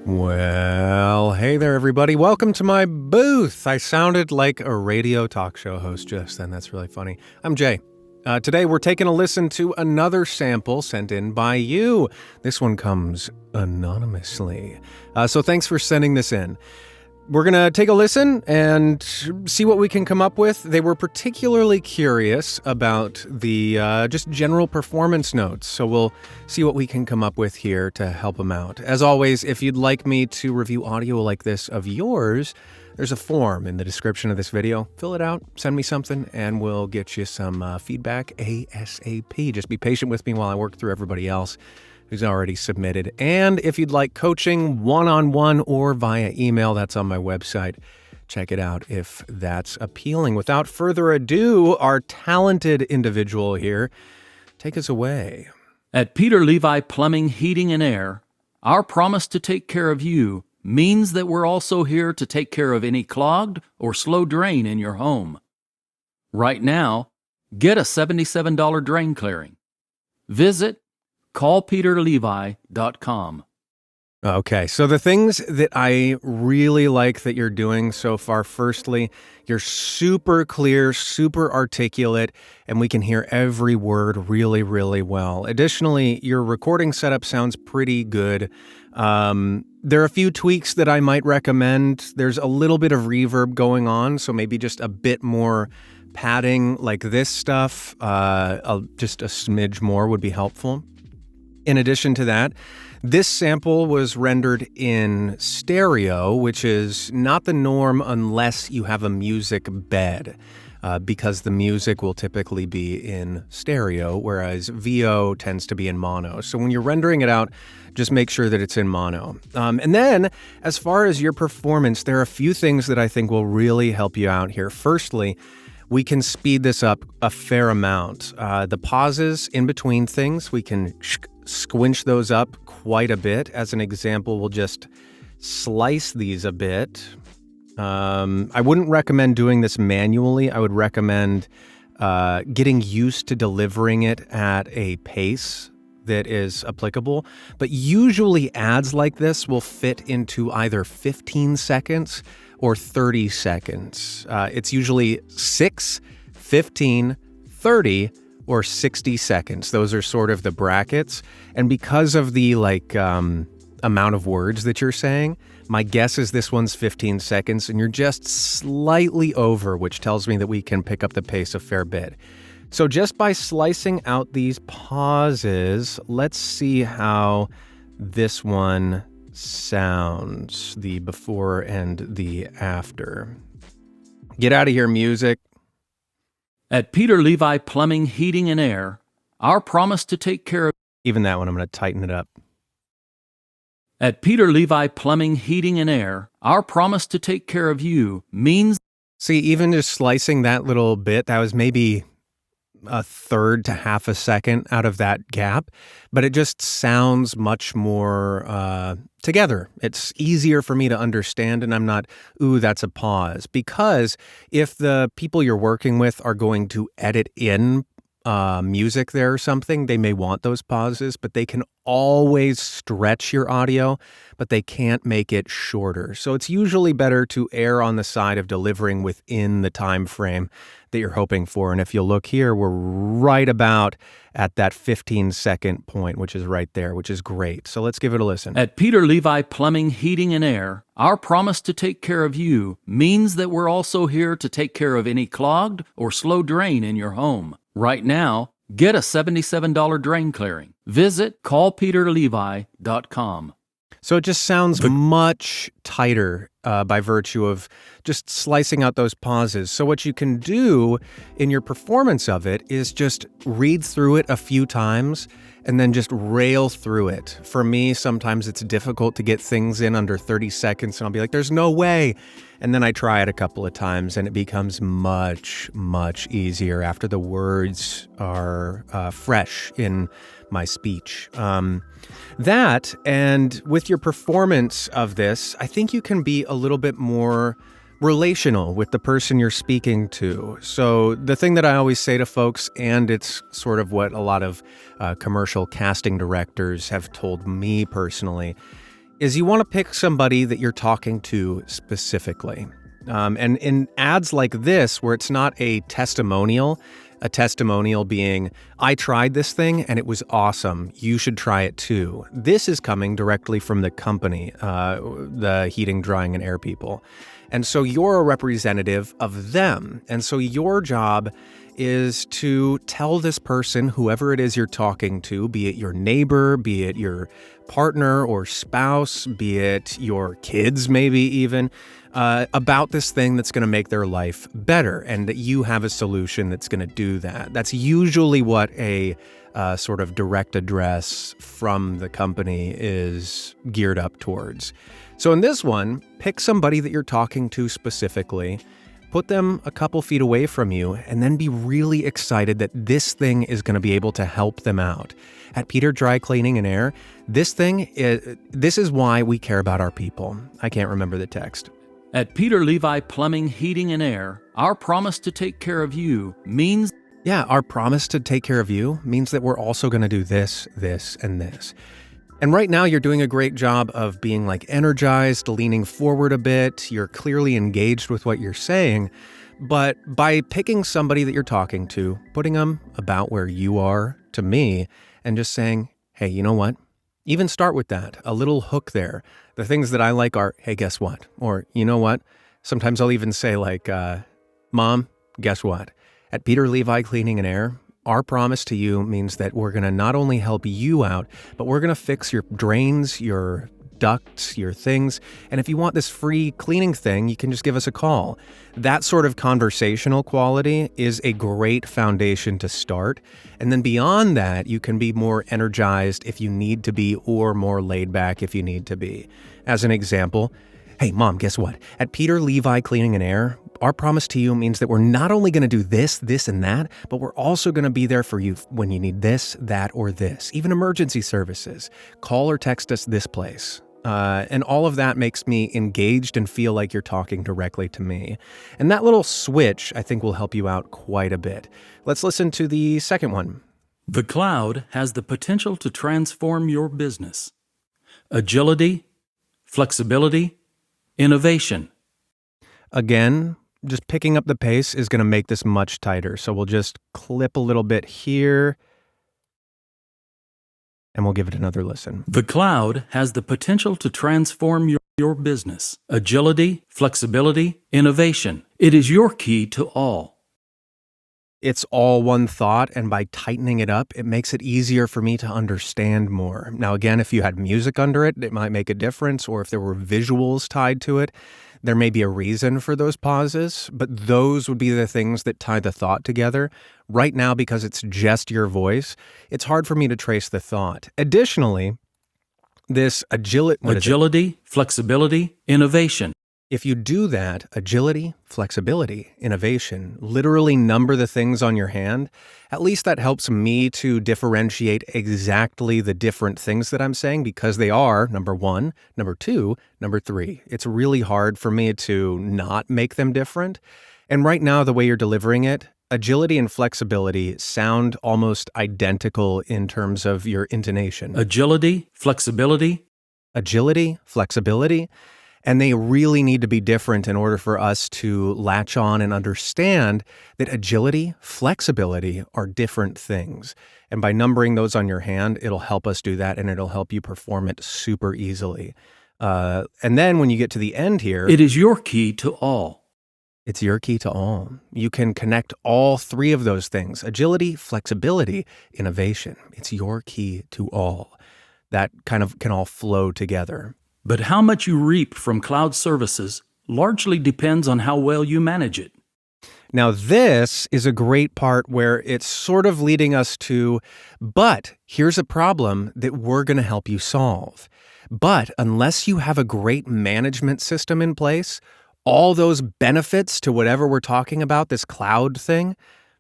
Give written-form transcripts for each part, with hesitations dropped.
Well, hey there, everybody. Welcome to my booth. I sounded like a radio talk show host just then. That's really funny. I'm Jay. Today, we're taking a listen to another sample sent in by you. This one comes anonymously. So thanks for sending this in. We're going to take a listen and see what we can come up with. They were particularly curious about the just general performance notes, so we'll see what we can come up with here to help them out. As always, if you'd like me to review audio like this of yours, there's a form in the description of this video. Fill it out, send me something, and we'll get you some feedback ASAP. Just be patient with me while I work through everybody else who's already submitted. And if you'd like coaching one-on-one or via email, that's on my website. Check it out if that's appealing. Without further ado, our talented individual here, take us away. At Peter Levi Plumbing, Heating, and Air, our promise to take care of you means that we're also here to take care of any clogged or slow drain in your home. Right now, get a $77 drain clearing. Visit callpeterlevi.com. Okay, so the things that I really like that you're doing so far, firstly, you're super clear, super articulate, and we can hear every word really, really well. Additionally, your recording setup sounds pretty good. There are a few tweaks that I might recommend. There's a little bit of reverb going on, so maybe just a bit more padding like this stuff, just a smidge more would be helpful. In addition to that, this sample was rendered in stereo, which is not the norm unless you have a music bed, because the music will typically be in stereo, whereas VO tends to be in mono. So when you're rendering it out, just make sure that it's in mono. And then, as far as your performance, there are a few things that I think will really help you out here. Firstly, we can speed this up a fair amount. The pauses in between things, we can squinch those up quite a bit. As an example, we'll just slice these a bit. I wouldn't recommend doing this manually. I would recommend getting used to delivering it at a pace that is applicable. But usually ads like this will fit into either 15 seconds or 30 seconds. It's usually 6, 15, 30, or 60 seconds. Those are sort of the brackets. And because of the amount of words that you're saying, my guess is this one's 15 seconds and you're just slightly over, which tells me that we can pick up the pace a fair bit. So just by slicing out these pauses, let's see how this one sounds, the before and the after. Get out of here, music. At Peter Levi Plumbing, Heating, and Air, our promise to take care of... Even that one, I'm going to tighten it up. At Peter Levi Plumbing, Heating, and Air, our promise to take care of you means... See, even just slicing that little bit, that was maybe a third to half a second out of that gap, but it just sounds much more together. It's easier for me to understand, and I'm not, ooh, that's a pause. Because if the people you're working with are going to edit in music there or something, they may want those pauses, but they can always stretch your audio, but they can't make it shorter. So it's usually better to err on the side of delivering within the time frame that you're hoping for. And if you look here, we're right about at that 15-second point, which is right there, which is great. So let's give it a listen. At Peter Levi Plumbing, Heating, and Air, our promise to take care of you means that we're also here to take care of any clogged or slow drain in your home. Right now, get a $77 drain clearing. Visit callpeterlevi.com. So it just sounds much tighter by virtue of just slicing out those pauses. So what you can do in your performance of it is just read through it a few times and then just rail through it. For me, sometimes it's difficult to get things in under 30 seconds, and I'll be like, there's no way. And then I try it a couple of times, and it becomes much, much easier after the words are fresh in my speech. That, and with your performance of this, I think you can be a little bit more relational with the person you're speaking to. So the thing that I always say to folks, and it's sort of what a lot of commercial casting directors have told me personally, is you want to pick somebody that you're talking to specifically. And in ads like this, where it's not a testimonial being, I tried this thing and it was awesome, you should try it too. This is coming directly from the company, the heating, drying, and air people. And so you're a representative of them. And so your job is to tell this person, whoever it is you're talking to, be it your neighbor, be it your partner or spouse, be it your kids maybe even, about this thing that's going to make their life better, and that you have a solution that's going to do that. That's usually what a sort of direct address from the company is geared up towards. So in this one, pick somebody that you're talking to specifically, put them a couple feet away from you, and then be really excited that this thing is going to be able to help them out. At Peter Dry Cleaning and Air, this is why we care about our people. I can't remember the text. At Peter Levi Plumbing, Heating, and Air, our promise to take care of you means... Yeah, our promise to take care of you means that we're also going to do this, this, and this. And right now you're doing a great job of being like energized, leaning forward a bit. You're clearly engaged with what you're saying. But by picking somebody that you're talking to, putting them about where you are to me, and just saying, hey, you know what? Even start with that, a little hook there. The things that I like are, hey, guess what? Or, you know what? Sometimes I'll even say like, Mom, guess what? At Peter Levi Cleaning and Air, our promise to you means that we're going to not only help you out, but we're going to fix your drains, your ducts, your things. And if you want this free cleaning thing, you can just give us a call. That sort of conversational quality is a great foundation to start. And then beyond that, you can be more energized if you need to be, or more laid back if you need to be. As an example, hey, Mom, guess what? At Peter Levi Cleaning and Air, our promise to you means that we're not only going to do this, this, and that, but we're also going to be there for you when you need this, that, or this. Even emergency services. Call or text us this place. And all of that makes me engaged and feel like you're talking directly to me. And that little switch, I think, will help you out quite a bit. Let's listen to the second one. The cloud has the potential to transform your business. Agility, flexibility, innovation. Again, just picking up the pace is going to make this much tighter. So we'll just clip a little bit here, and we'll give it another listen. The cloud has the potential to transform your business. Agility, flexibility, innovation. It is your key to all. It's all one thought, and by tightening it up, it makes it easier for me to understand more. Now, again, if you had music under it, it might make a difference, or if there were visuals tied to it, there may be a reason for those pauses, but those would be the things that tie the thought together. Right now, because it's just your voice, it's hard for me to trace the thought. Additionally, this agility, flexibility, innovation. If you do that, agility, flexibility, innovation, literally number the things on your hand, at least that helps me to differentiate exactly the different things that I'm saying, because they are number one, number two, number three. It's really hard for me to not make them different. And right now, the way you're delivering it, agility and flexibility sound almost identical in terms of your intonation. Agility, flexibility. And they really need to be different in order for us to latch on and understand that agility, flexibility are different things. And by numbering those on your hand, it'll help us do that, and it'll help you perform it super easily. And then when you get to the end here, it is your key to all. It's your key to all. You can connect all three of those things: agility, flexibility, innovation. It's your key to all. That kind of can all flow together. But how much you reap from cloud services largely depends on how well you manage it. Now, this is a great part where it's sort of leading us to, but here's a problem that we're going to help you solve. But unless you have a great management system in place, all those benefits to whatever we're talking about, this cloud thing,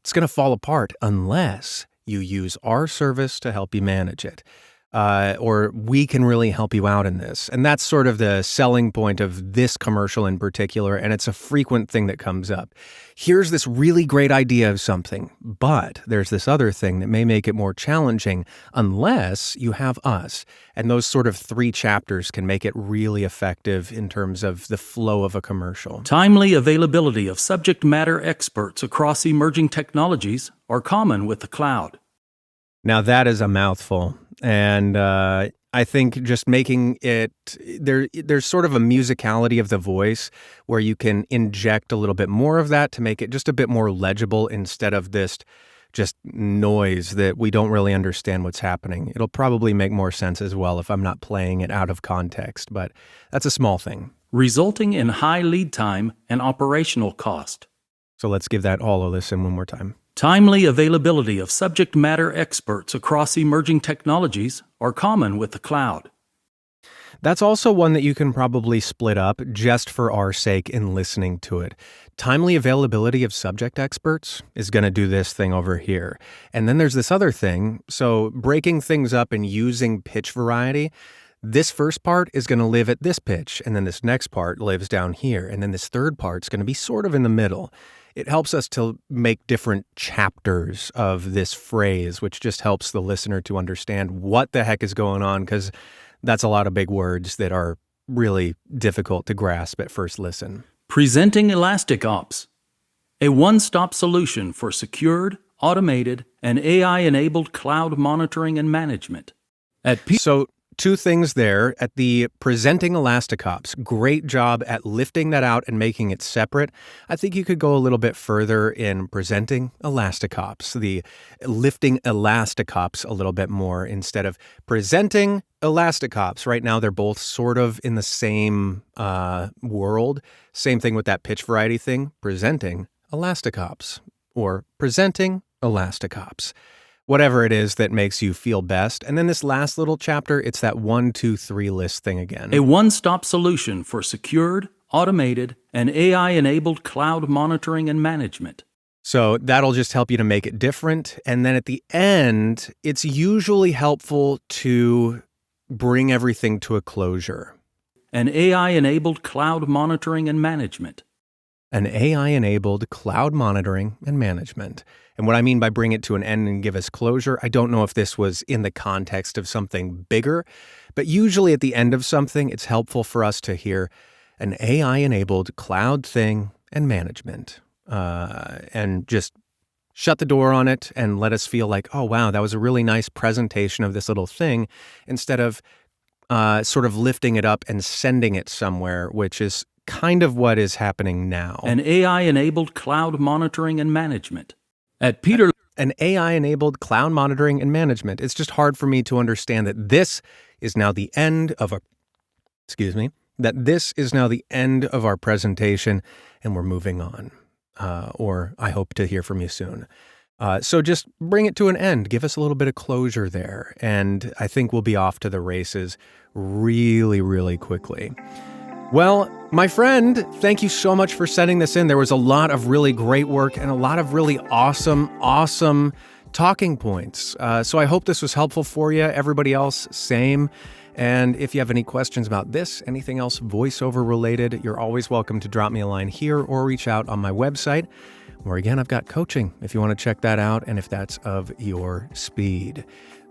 it's going to fall apart unless you use our service to help you manage it. or we can really help you out in this. And that's sort of the selling point of this commercial in particular, and it's a frequent thing that comes up. Here's this really great idea of something, but there's this other thing that may make it more challenging unless you have us. And those sort of 3 chapters can make it really effective in terms of the flow of a commercial. Timely availability of subject matter experts across emerging technologies are common with the cloud. Now that is a mouthful. And I think just making it, there's sort of a musicality of the voice where you can inject a little bit more of that to make it just a bit more legible instead of this just noise that we don't really understand what's happening. It'll probably make more sense as well if I'm not playing it out of context, but that's a small thing. Resulting in high lead time and operational cost. So let's give that all a listen one more time. Timely availability of subject matter experts across emerging technologies are common with the cloud. That's also one that you can probably split up just for our sake in listening to it. Timely availability of subject experts is going to do this thing over here. And then there's this other thing. So breaking things up and using pitch variety, this first part is going to live at this pitch, and then this next part lives down here, and then this third part's going to be sort of in the middle. It helps us to make different chapters of this phrase, which just helps the listener to understand what the heck is going on, because that's a lot of big words that are really difficult to grasp at first listen. Presenting Elastic Ops, a one-stop solution for secured, automated, and AI-enabled cloud monitoring and management. So 2 things there. At the presenting ElasticOps, great job at lifting that out and making it separate. I think you could go a little bit further in presenting ElasticOps, the lifting ElasticOps a little bit more instead of presenting ElasticOps. Right now, they're both sort of in the same world. Same thing with that pitch variety thing, presenting ElasticOps or presenting ElasticOps. Whatever it is that makes you feel best. And then this last little chapter, it's that 1, 2, 3 list thing again. A one-stop solution for secured, automated, and AI-enabled cloud monitoring and management. So that'll just help you to make it different. And then at the end, it's usually helpful to bring everything to a closure. An AI-enabled cloud monitoring and management. An AI-enabled cloud monitoring and management. And what I mean by bring it to an end and give us closure, I don't know if this was in the context of something bigger, but usually at the end of something, it's helpful for us to hear an AI-enabled cloud thing and management, and just shut the door on it and let us feel like, oh, wow, that was a really nice presentation of this little thing, instead of sort of lifting it up and sending it somewhere, which is kind of what is happening now. An AI-enabled cloud monitoring and management. An AI-enabled cloud monitoring and management. It's just hard for me to understand that this is now the end of our presentation and we're moving on. Or I hope to hear from you soon. So just bring it to an end. Give us a little bit of closure there. And I think we'll be off to the races really, really quickly. Well, my friend, thank you so much for sending this in. There was a lot of really great work and a lot of really awesome talking points. So I hope this was helpful for you. Everybody else, same. And if you have any questions about this, anything else VoiceOver related, you're always welcome to drop me a line here or reach out on my website, where again, I've got coaching if you want to check that out and if that's of your speed.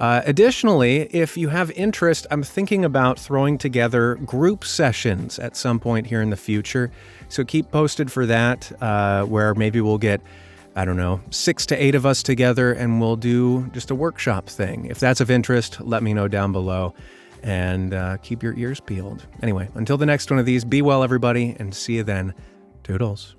Additionally, if you have interest, I'm thinking about throwing together group sessions at some point here in the future. So keep posted for that, where maybe we'll get, 6 to 8 of us together and we'll do just a workshop thing. If that's of interest, let me know down below and keep your ears peeled. Anyway, until the next one of these, be well, everybody, and see you then. Toodles.